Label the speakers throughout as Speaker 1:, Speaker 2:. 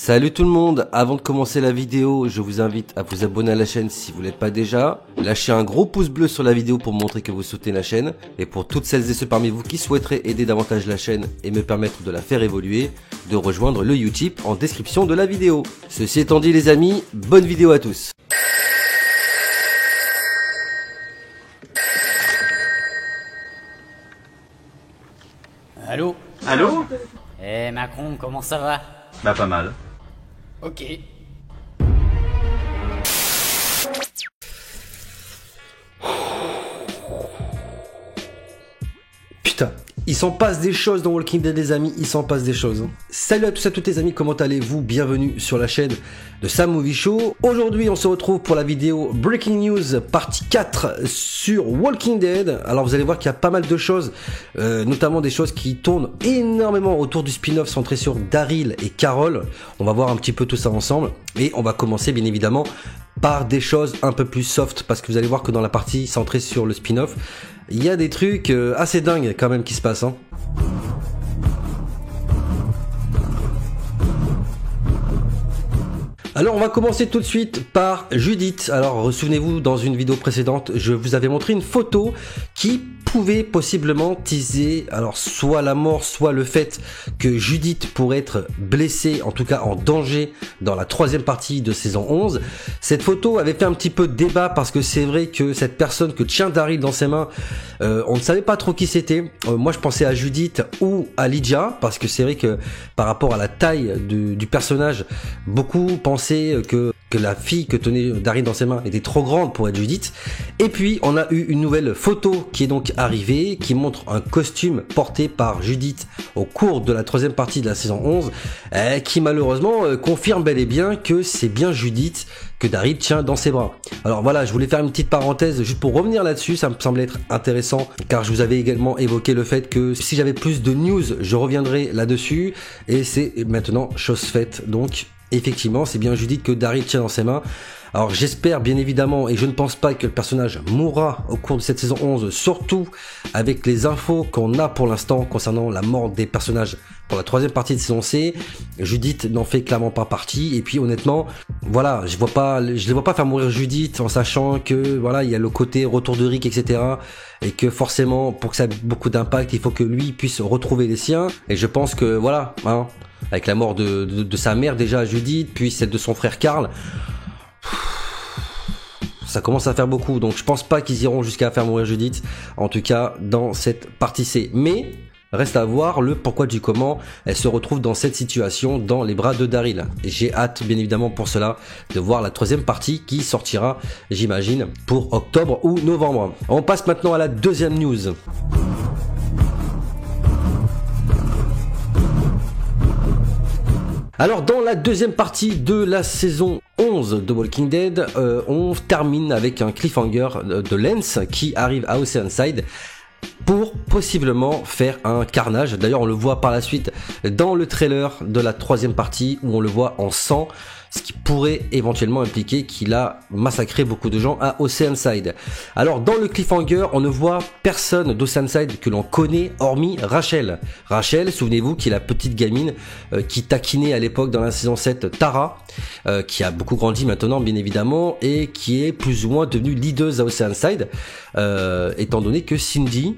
Speaker 1: Salut tout le monde, avant de commencer la vidéo, je vous invite à vous abonner à la chaîne si vous l'êtes pas déjà. Lâchez un gros pouce bleu sur la vidéo pour montrer que vous soutenez la chaîne. Et pour toutes celles et ceux parmi vous qui souhaiteraient aider davantage la chaîne et me permettre de la faire évoluer, de rejoindre le Utip en description de la vidéo. Ceci étant dit les amis, bonne vidéo à tous.
Speaker 2: Allô?
Speaker 3: Allô?
Speaker 2: Eh Macron, comment ça va?
Speaker 3: Bah pas mal.
Speaker 2: Ok.
Speaker 1: Putain, il s'en passe des choses dans Walking Dead les amis, il s'en passe des choses. Salut à tous et à toutes les amis, comment allez-vous? Bienvenue sur la chaîne de Sam Movie Show. Aujourd'hui on se retrouve pour la vidéo Breaking News partie 4 sur Walking Dead. Alors vous allez voir qu'il y a pas mal de choses, notamment des choses qui tournent énormément autour du spin-off centré sur Daryl et Carol. On va voir un petit peu tout ça ensemble et on va commencer bien évidemment par des choses un peu plus soft parce que vous allez voir que dans la partie centrée sur le spin-off, il y a des trucs assez dingues quand même qui se passent, hein. Alors on va commencer tout de suite par Judith. Alors souvenez-vous, dans une vidéo précédente, je vous avais montré une photo qui pouvait possiblement teaser alors soit la mort, soit le fait que Judith pourrait être blessée, en tout cas en danger dans la troisième partie de saison 11. Cette photo avait fait un petit peu de débat parce que c'est vrai que cette personne que tient Daryl dans ses mains, on ne savait pas trop qui c'était. Moi je pensais à Judith ou à Lydia parce que c'est vrai que par rapport à la taille du personnage, beaucoup pensaient que la fille que tenait Daryl dans ses mains était trop grande pour être Judith. Et puis on a eu une nouvelle photo qui est donc arrivée, qui montre un costume porté par Judith au cours de la troisième partie de la saison 11, qui malheureusement confirme bel et bien que c'est bien Judith que Daryl tient dans ses bras. Alors voilà, je voulais faire une petite parenthèse juste pour revenir là-dessus, ça me semblait être intéressant, car je vous avais également évoqué le fait que si j'avais plus de news, je reviendrai là-dessus, et c'est maintenant chose faite. Donc effectivement, c'est bien Judith que Daryl tient dans ses mains. Alors j'espère bien évidemment, et je ne pense pas que le personnage mourra au cours de cette saison 11, surtout avec les infos qu'on a pour l'instant concernant la mort des personnages pour la troisième partie de saison C. Judith n'en fait clairement pas partie, et puis honnêtement, voilà, je les vois pas faire mourir Judith en sachant que voilà, il y a le côté retour de Rick, etc. Et que forcément, pour que ça ait beaucoup d'impact, il faut que lui puisse retrouver les siens. Et je pense que voilà, hein, avec la mort de sa mère déjà Judith, puis celle de son frère Carl, ça commence à faire beaucoup, donc je pense pas qu'ils iront jusqu'à faire mourir Judith, en tout cas dans cette partie C. Mais reste à voir le pourquoi du comment elle se retrouve dans cette situation dans les bras de Daryl. Et j'ai hâte bien évidemment pour cela de voir la troisième partie qui sortira, j'imagine, pour octobre ou novembre. On passe maintenant à la deuxième news. Alors dans la deuxième partie de la saison 11 de Walking Dead, on termine avec un cliffhanger de Lance qui arrive à Oceanside pour possiblement faire un carnage. D'ailleurs on le voit par la suite dans le trailer de la troisième partie où on le voit en sang, ce qui pourrait éventuellement impliquer qu'il a massacré beaucoup de gens à Oceanside. Alors dans le cliffhanger, on ne voit personne d'Oceanside que l'on connaît hormis Rachel. Rachel, souvenez-vous, qui est la petite gamine qui taquinait à l'époque dans la saison 7 Tara, qui a beaucoup grandi maintenant bien évidemment et qui est plus ou moins devenue leader à Oceanside, étant donné que Cindy,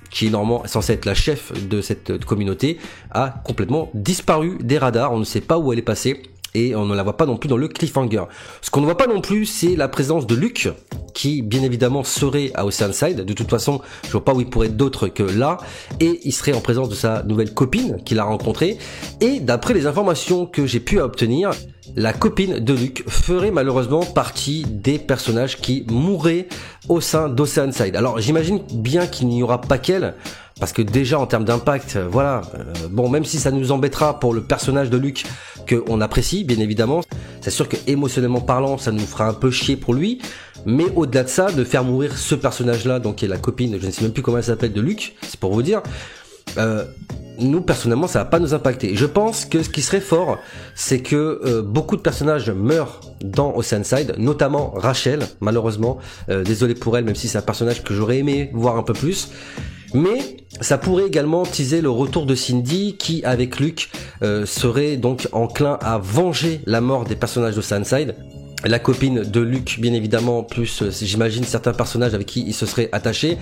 Speaker 1: qui est normalement censée être la chef de cette communauté, a complètement disparu des radars. On ne sait pas où elle est passée. Et on ne la voit pas non plus dans le cliffhanger. Ce qu'on ne voit pas non plus, c'est la présence de Luke, qui bien évidemment serait à Oceanside. De toute façon, je vois pas où il pourrait être d'autre que là. Et il serait en présence de sa nouvelle copine qu'il a rencontrée. Et d'après les informations que j'ai pu obtenir, la copine de Luke ferait malheureusement partie des personnages qui mourraient au sein d'Oceanside. Alors j'imagine bien qu'il n'y aura pas qu'elle, parce que déjà en termes d'impact, voilà, bon, même si ça nous embêtera pour le personnage de Luke qu'on apprécie bien évidemment, c'est sûr que émotionnellement parlant ça nous fera un peu chier pour lui, mais au-delà de ça, de faire mourir ce personnage là, donc qui est la copine, je ne sais même plus comment elle s'appelle, de Luke, c'est pour vous dire, nous personnellement ça va pas nous impacter. Je pense que ce qui serait fort, c'est que beaucoup de personnages meurent dans Oceanside, notamment Rachel, malheureusement, désolé pour elle, même si c'est un personnage que j'aurais aimé voir un peu plus. Mais ça pourrait également teaser le retour de Cindy qui, avec Luke, serait donc enclin à venger la mort des personnages d'Oceanside. La copine de Luke, bien évidemment, plus j'imagine certains personnages avec qui il se serait attaché.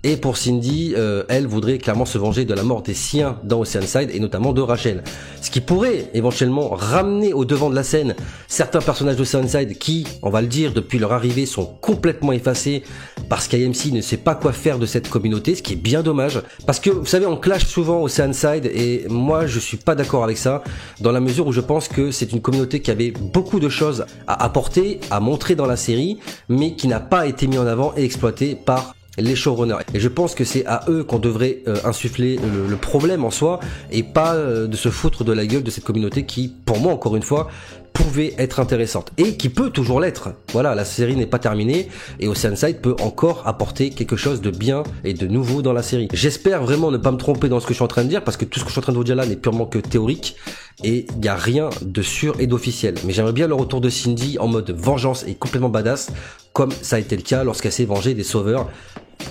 Speaker 1: Et pour Cindy, elle voudrait clairement se venger de la mort des siens dans Oceanside et notamment de Rachel. Ce qui pourrait éventuellement ramener au devant de la scène certains personnages d'Oceanside qui, on va le dire, depuis leur arrivée sont complètement effacés parce qu'AMC ne sait pas quoi faire de cette communauté, ce qui est bien dommage. Parce que, vous savez, on clash souvent Oceanside et moi je suis pas d'accord avec ça dans la mesure où je pense que c'est une communauté qui avait beaucoup de choses à apporter, à montrer dans la série, mais qui n'a pas été mis en avant et exploité par les showrunners. Et je pense que c'est à eux qu'on devrait insuffler le problème en soi et pas de se foutre de la gueule de cette communauté qui, pour moi encore une fois, pouvait être intéressante et qui peut toujours l'être. Voilà, la série n'est pas terminée et Oceanside peut encore apporter quelque chose de bien et de nouveau dans la série. J'espère vraiment ne pas me tromper dans ce que je suis en train de dire parce que tout ce que je suis en train de vous dire là n'est purement que théorique et il n'y a rien de sûr et d'officiel. Mais j'aimerais bien le retour de Cindy en mode vengeance et complètement badass comme ça a été le cas lorsqu'elle s'est vengée des sauveurs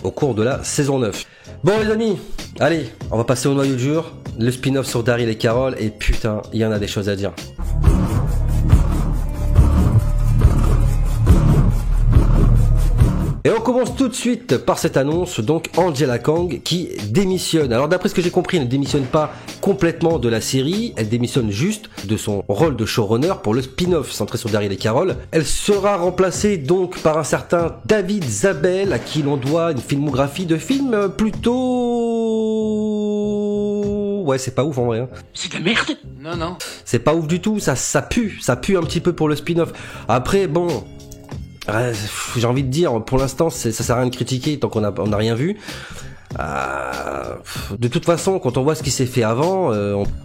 Speaker 1: au cours de la saison 9. Bon les amis, allez, on va passer au noyau dur, le spin-off sur Daryl et Carol et putain, il y en a des choses à dire. Et on commence tout de suite par cette annonce, donc Angela Kang qui démissionne. Alors d'après ce que j'ai compris, elle ne démissionne pas complètement de la série, elle démissionne juste de son rôle de showrunner pour le spin-off centré sur Daryl et Carol. Elle sera remplacée donc par un certain David Zabel à qui l'on doit une filmographie de films plutôt... Ouais, c'est pas ouf en vrai. Hein.
Speaker 2: C'est de la merde. Non.
Speaker 1: C'est pas ouf du tout, ça pue un petit peu pour le spin-off. Après, bon... j'ai envie de dire, pour l'instant, ça sert à rien de critiquer tant qu'on n'a rien vu. De toute façon, quand on voit ce qui s'est fait avant,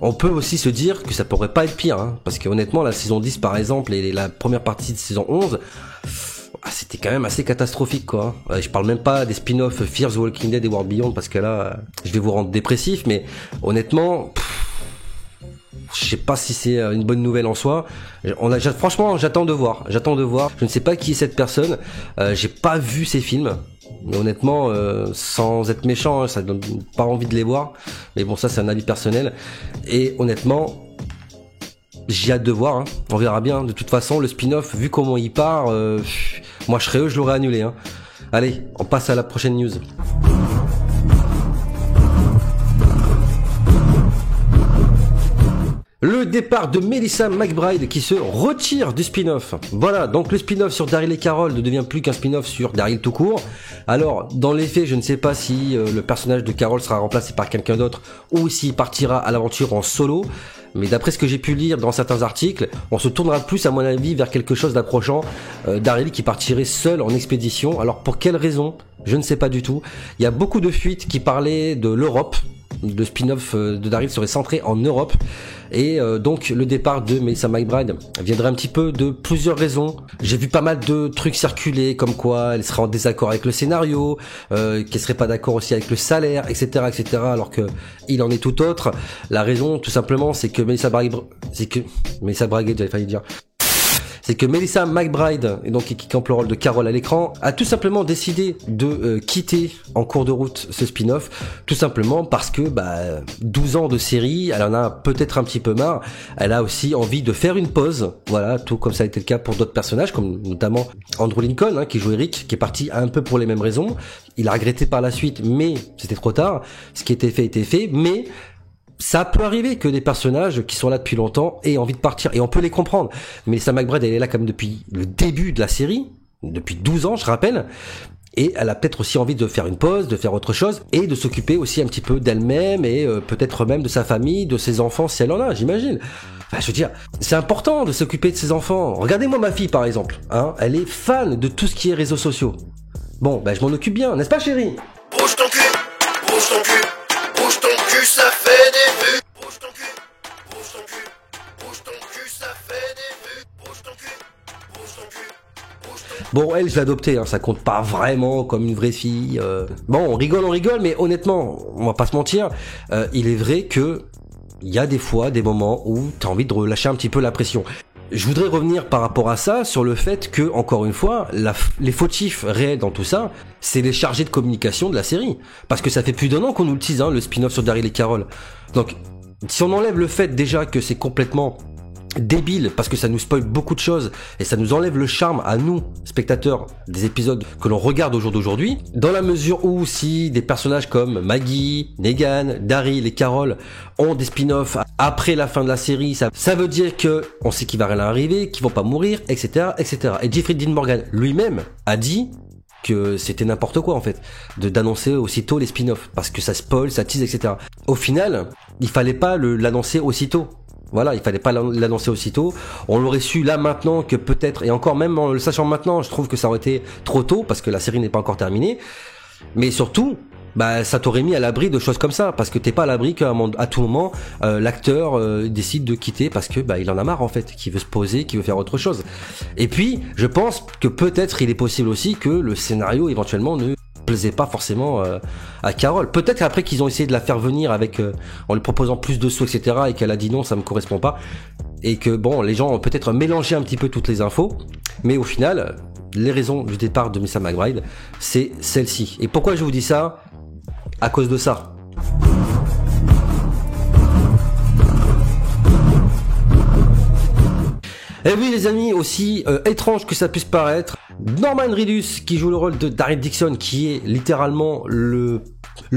Speaker 1: on peut aussi se dire que ça pourrait pas être pire. Hein, parce que honnêtement, la saison 10 par exemple et la première partie de saison 11, c'était quand même assez catastrophique quoi. Je parle même pas des spin-offs Fear the Walking Dead et World Beyond parce que là, je vais vous rendre dépressif, mais honnêtement... je sais pas si c'est une bonne nouvelle en soi. Franchement, j'attends de voir. Je ne sais pas qui est cette personne. J'ai pas vu ces films. Mais honnêtement, sans être méchant, ça donne pas envie de les voir. Mais bon, ça c'est un avis personnel. Et honnêtement, j'ai hâte de voir. Hein. On verra bien. De toute façon, le spin-off, vu comment il part, moi je serais eux, je l'aurais annulé. Hein. Allez, on passe à la prochaine news. Le départ de Melissa McBride qui se retire du spin-off. Voilà, donc le spin-off sur Daryl et Carol ne devient plus qu'un spin-off sur Daryl tout court. Alors, dans les faits, je ne sais pas si le personnage de Carol sera remplacé par quelqu'un d'autre ou s'il partira à l'aventure en solo. Mais d'après ce que j'ai pu lire dans certains articles, on se tournera plus à mon avis vers quelque chose d'approchant Daryl qui partirait seul en expédition. Alors pour quelle raison ? Je ne sais pas du tout. Il y a beaucoup de fuites qui parlaient de l'Europe. Le spin-off de Daryl serait centré en Europe et donc le départ de Melissa McBride viendrait un petit peu de plusieurs raisons. J'ai vu pas mal de trucs circuler comme quoi elle serait en désaccord avec le scénario, qu'elle serait pas d'accord aussi avec le salaire, etc., alors que il en est tout autre. La raison, tout simplement, c'est que Melissa McBride, j'avais failli dire. C'est que Melissa McBride, et donc qui campe le rôle de Carol à l'écran, a tout simplement décidé de quitter en cours de route ce spin-off, tout simplement parce que 12 ans de série, elle en a peut-être un petit peu marre, elle a aussi envie de faire une pause, voilà, tout comme ça a été le cas pour d'autres personnages, comme notamment Andrew Lincoln, hein, qui joue Eric, qui est parti un peu pour les mêmes raisons, il a regretté par la suite, mais c'était trop tard, ce qui était fait, mais... ça peut arriver que des personnages qui sont là depuis longtemps aient envie de partir, et on peut les comprendre. Mais Melissa McBride, elle est là quand même depuis le début de la série, depuis 12 ans, je rappelle, et elle a peut-être aussi envie de faire une pause, de faire autre chose, et de s'occuper aussi un petit peu d'elle-même, et peut-être même de sa famille, de ses enfants, si elle en a, j'imagine. Enfin, je veux dire, c'est important de s'occuper de ses enfants. Regardez-moi ma fille, par exemple, hein, elle est fan de tout ce qui est réseaux sociaux. Bon, je m'en occupe bien, n'est-ce pas, chérie ?
Speaker 3: Bouge ton cul, bouge ton cul, bouge ton cul, ça fait des vues. Bouge ton cul, bouge ton cul, bouge ton cul, ça fait des vues. Bouge ton cul, bouge ton cul, bouge ton cul.
Speaker 1: Bon, elle, je l'ai adoptée, hein, ça compte pas vraiment comme une vraie fille. Bon, on rigole, mais honnêtement, on va pas se mentir, il est vrai que il y a des fois des moments où t'as envie de relâcher un petit peu la pression. je voudrais revenir par rapport à ça sur le fait que, encore une fois, les fautifs réels dans tout ça, c'est les chargés de communication de la série. Parce que ça fait plus d'1 an qu'on nous le tease, le spin-off sur Daryl et Carol. Donc, si on enlève le fait déjà que c'est complètement débile parce que ça nous spoil beaucoup de choses et ça nous enlève le charme à nous spectateurs des épisodes que l'on regarde au jour d'aujourd'hui, dans la mesure où si des personnages comme Maggie, Negan, Daryl et Carol ont des spin-offs après la fin de la série, ça veut dire que on sait qu'il va rien arriver, qu'ils vont pas mourir, etc., etc. Et Jeffrey Dean Morgan lui-même a dit que c'était n'importe quoi en fait d'annoncer aussitôt les spin-offs parce que ça spoil, ça tease, etc. Au final, il fallait pas l'annoncer aussitôt. Voilà, il fallait pas l'annoncer aussitôt. On l'aurait su là maintenant que peut-être, et encore même en le sachant maintenant, je trouve que ça aurait été trop tôt parce que la série n'est pas encore terminée. Mais surtout, ça t'aurait mis à l'abri de choses comme ça parce que t'es pas à l'abri qu'à tout moment l'acteur décide de quitter parce que il en a marre en fait, qu'il veut se poser, qu'il veut faire autre chose. Et puis, je pense que peut-être il est possible aussi que le scénario éventuellement ne plaisait pas forcément à Carol. Peut-être après qu'ils ont essayé de la faire venir avec en lui proposant plus de sous, etc. et qu'elle a dit non, ça me correspond pas. Et que les gens ont peut-être mélangé un petit peu toutes les infos. Mais au final, les raisons du départ de Melissa McBride, c'est celle-ci. Et pourquoi je vous dis ça ? À cause de ça. Et oui les amis, aussi étrange que ça puisse paraître, Norman Reedus qui joue le rôle de Daryl Dixon, qui est littéralement le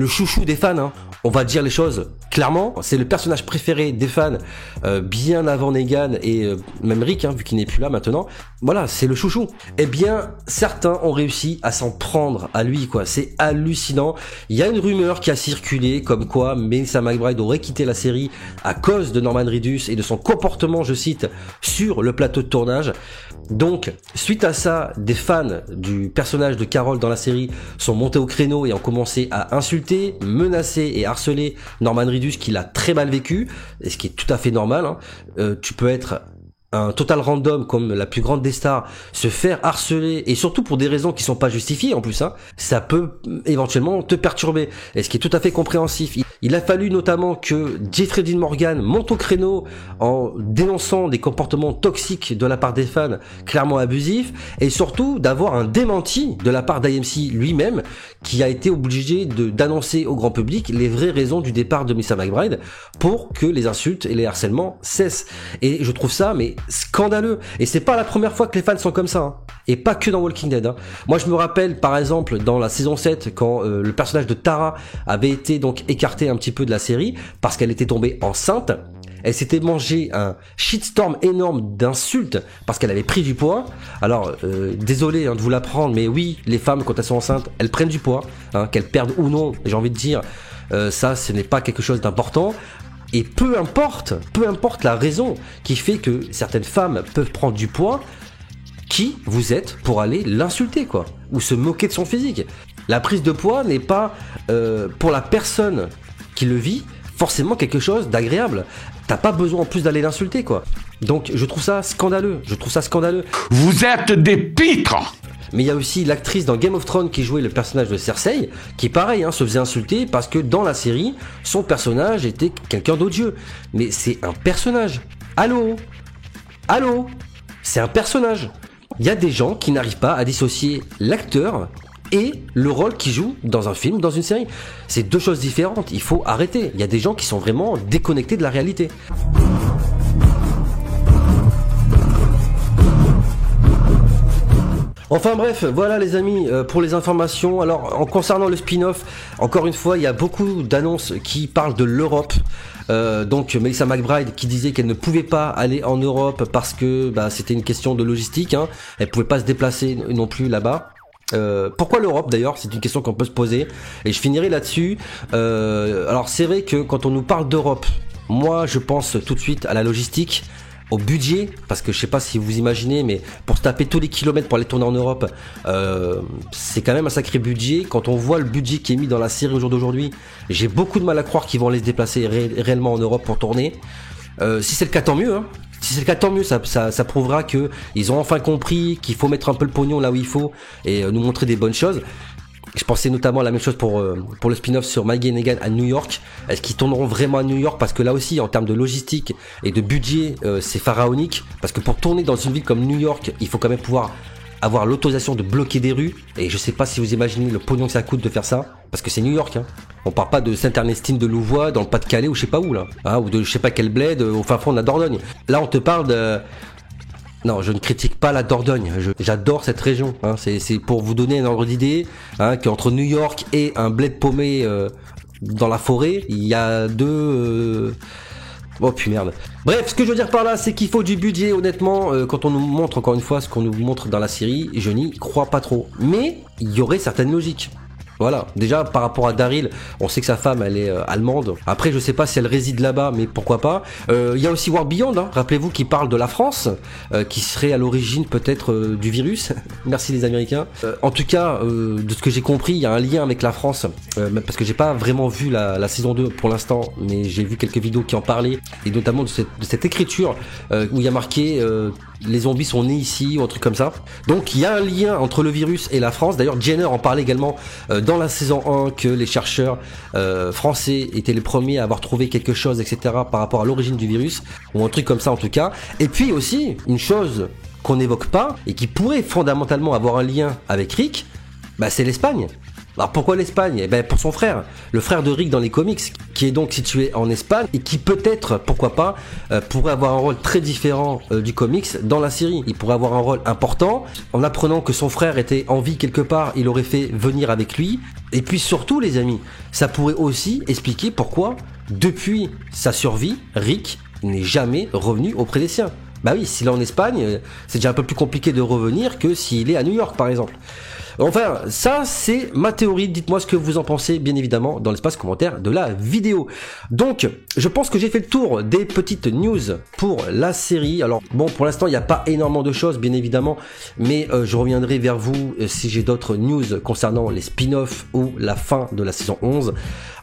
Speaker 1: chouchou des fans, on va dire les choses clairement, c'est le personnage préféré des fans bien avant Negan et même Rick, vu qu'il n'est plus là maintenant. Voilà, c'est le chouchou. Eh bien, certains ont réussi à s'en prendre à lui, quoi. C'est hallucinant. Il y a une rumeur qui a circulé comme quoi Melissa McBride aurait quitté la série à cause de Norman Reedus et de son comportement, je cite, sur le plateau de tournage. Donc, suite à ça, des fans du personnage de Carol dans la série sont montés au créneau et ont commencé à insulter, menacer et harceler Norman Reedus, qui l'a très mal vécu, et ce qui est tout à fait normal. Tu peux être un total random comme la plus grande des stars, se faire harceler, et surtout pour des raisons qui sont pas justifiées en plus, ça peut éventuellement te perturber, et ce qui est tout à fait compréhensif. Il a fallu notamment que Jeffrey Dean Morgan monte au créneau en dénonçant des comportements toxiques de la part des fans, clairement abusifs, et surtout d'avoir un démenti de la part d'AMC lui-même, qui a été obligé d'annoncer au grand public les vraies raisons du départ de Melissa McBride pour que les insultes et les harcèlements cessent. Et je trouve ça scandaleux, et c'est pas la première fois que les fans sont comme ça, et pas que dans Walking Dead. Moi je me rappelle par exemple dans la saison 7 quand le personnage de Tara avait été donc écarté un petit peu de la série parce qu'elle était tombée enceinte. Elle s'était mangé un shitstorm énorme d'insultes parce qu'elle avait pris du poids. Alors désolé de vous l'apprendre, mais oui, les femmes quand elles sont enceintes, elles prennent du poids, qu'elles perdent ou non, j'ai envie de dire, ça ce n'est pas quelque chose d'important. Et peu importe la raison qui fait que certaines femmes peuvent prendre du poids, qui vous êtes pour aller l'insulter, quoi, ou se moquer de son physique. La prise de poids n'est pas, pour la personne qui le vit, forcément quelque chose d'agréable. T'as pas besoin en plus d'aller l'insulter, quoi. Donc je trouve ça scandaleux, Vous êtes des pitres. Mais il y a aussi l'actrice dans Game of Thrones qui jouait le personnage de Cersei, qui pareil, se faisait insulter parce que dans la série, son personnage était quelqu'un d'odieux. Mais c'est un personnage. Allô, c'est un personnage. Il y a des gens qui n'arrivent pas à dissocier l'acteur et le rôle qu'il joue dans un film, dans une série. C'est deux choses différentes, il faut arrêter. Il y a des gens qui sont vraiment déconnectés de la réalité. Enfin bref, voilà les amis pour les informations. Alors en concernant le spin-off, encore une fois, il y a beaucoup d'annonces qui parlent de l'Europe. Donc Melissa McBride qui disait qu'elle ne pouvait pas aller en Europe parce que c'était une question de logistique. Elle pouvait pas se déplacer non plus là-bas. Pourquoi l'Europe d'ailleurs, c'est une question qu'on peut se poser et je finirai là-dessus. Alors c'est vrai que quand on nous parle d'Europe, moi je pense tout de suite à la logistique, au budget, parce que je sais pas si vous imaginez, mais pour se taper tous les kilomètres pour aller tourner en Europe, c'est quand même un sacré budget. Quand on voit le budget qui est mis dans la série au jour d'aujourd'hui, j'ai beaucoup de mal à croire qu'ils vont aller se déplacer réellement en Europe pour tourner. Si c'est le cas, tant mieux. Si c'est le cas, tant mieux. Ça prouvera que ils ont enfin compris qu'il faut mettre un peu le pognon là où il faut et nous montrer des bonnes choses. Je pensais notamment à la même chose pour le spin-off sur Maggie et Negan à New York. Est-ce qu'ils tourneront vraiment à New York? Parce que là aussi, en termes de logistique et de budget, c'est pharaonique. Parce que pour tourner dans une ville comme New York, il faut quand même pouvoir avoir l'autorisation de bloquer des rues. Et je sais pas si vous imaginez le pognon que ça coûte de faire ça. Parce que c'est New York, hein. On parle pas de Saint-Ernestine de Louvois, dans le Pas-de-Calais ou je sais pas où là. Hein, ou de je sais pas quel bled, au fin fond de la Dordogne. Là, on te parle de... Non, je ne critique pas la Dordogne. J'adore cette région. Hein. C'est pour vous donner un ordre d'idée, hein, qu'entre New York et un bled paumé dans la forêt, il y a deux... Oh puis merde. Bref, ce que je veux dire par là, c'est qu'il faut du budget, honnêtement. Quand on nous montre encore une fois ce qu'on nous montre dans la série, je n'y crois pas trop. Mais il y aurait certaines logiques. Voilà, déjà par rapport à Daryl, on sait que sa femme elle est allemande. Après je sais pas si elle réside là-bas, mais pourquoi pas. Il y a aussi World Beyond, hein, rappelez-vous, qui parle de la France, qui serait à l'origine peut-être du virus. Merci les Américains. En tout cas, de ce que j'ai compris, il y a un lien avec la France, parce que j'ai pas vraiment vu la saison 2 pour l'instant, mais j'ai vu quelques vidéos qui en parlaient, et notamment de cette écriture où il y a marqué les zombies sont nés ici ou un truc comme ça. Donc il y a un lien entre le virus et la France. D'ailleurs Jenner en parlait également dans la saison 1 que les chercheurs français étaient les premiers à avoir trouvé quelque chose, etc. par rapport à l'origine du virus, ou un truc comme ça en tout cas. Et puis aussi une chose qu'on n'évoque pas et qui pourrait fondamentalement avoir un lien avec Rick, bah, c'est l'Espagne. Alors pourquoi l'Espagne? Eh ben pour son frère, le frère de Rick dans les comics, qui est donc situé en Espagne et qui peut-être, pourquoi pas, pourrait avoir un rôle très différent du comics dans la série. Il pourrait avoir un rôle important. En apprenant que son frère était en vie quelque part, il aurait fait venir avec lui. Et puis surtout les amis, ça pourrait aussi expliquer pourquoi, depuis sa survie, Rick n'est jamais revenu auprès des siens. Bah oui, s'il est en Espagne, c'est déjà un peu plus compliqué de revenir que s'il est à New York par exemple. Enfin, ça c'est ma théorie, dites-moi ce que vous en pensez bien évidemment dans l'espace commentaire de la vidéo. Donc, je pense que j'ai fait le tour des petites news pour la série. Alors bon, pour l'instant il n'y a pas énormément de choses bien évidemment, mais je reviendrai vers vous si j'ai d'autres news concernant les spin-offs ou la fin de la saison 11.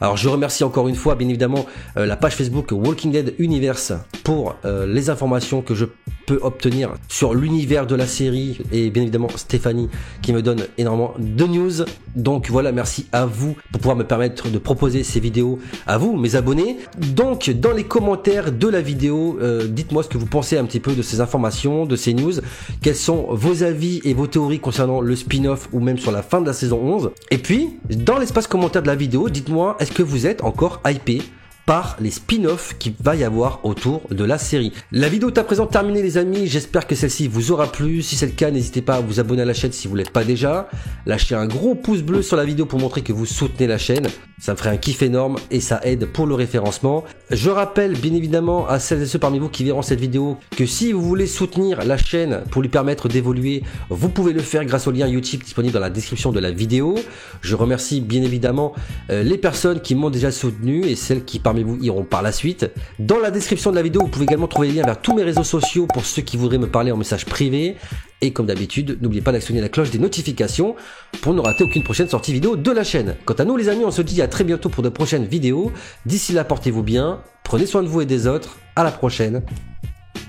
Speaker 1: Alors je remercie encore une fois bien évidemment la page Facebook Walking Dead Universe pour les informations que je peux obtenir sur l'univers de la série, et bien évidemment Stéphanie qui me donne énormément de news. Donc voilà, merci à vous pour pouvoir me permettre de proposer ces vidéos à vous, mes abonnés. Donc dans les commentaires de la vidéo, dites-moi ce que vous pensez un petit peu de ces informations, de ces news. Quels sont vos avis et vos théories concernant le spin-off ou même sur la fin de la saison 11. Et puis, dans l'espace commentaire de la vidéo, dites-moi, est-ce que vous êtes encore hypé par les spin-offs qu'il va y avoir autour de la série. La vidéo est à présent terminée les amis, j'espère que celle-ci vous aura plu. Si c'est le cas, n'hésitez pas à vous abonner à la chaîne si vous ne l'êtes pas déjà. Lâchez un gros pouce bleu sur la vidéo pour montrer que vous soutenez la chaîne. Ça me ferait un kiff énorme et ça aide pour le référencement. Je rappelle bien évidemment à celles et ceux parmi vous qui verront cette vidéo que si vous voulez soutenir la chaîne pour lui permettre d'évoluer, vous pouvez le faire grâce au lien YouTube disponible dans la description de la vidéo. Je remercie bien évidemment les personnes qui m'ont déjà soutenu et celles qui parmi vous iront par la suite. Dans la description de la vidéo, vous pouvez également trouver les liens vers tous mes réseaux sociaux pour ceux qui voudraient me parler en message privé. Et comme d'habitude, n'oubliez pas d'actionner la cloche des notifications pour ne rater aucune prochaine sortie vidéo de la chaîne. Quant à nous les amis, on se dit à très bientôt pour de prochaines vidéos. D'ici là, portez-vous bien, prenez soin de vous et des autres. À la prochaine.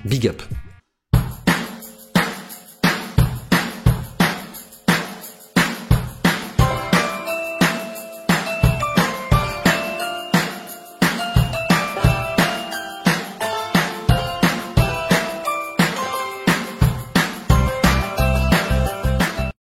Speaker 1: Big up.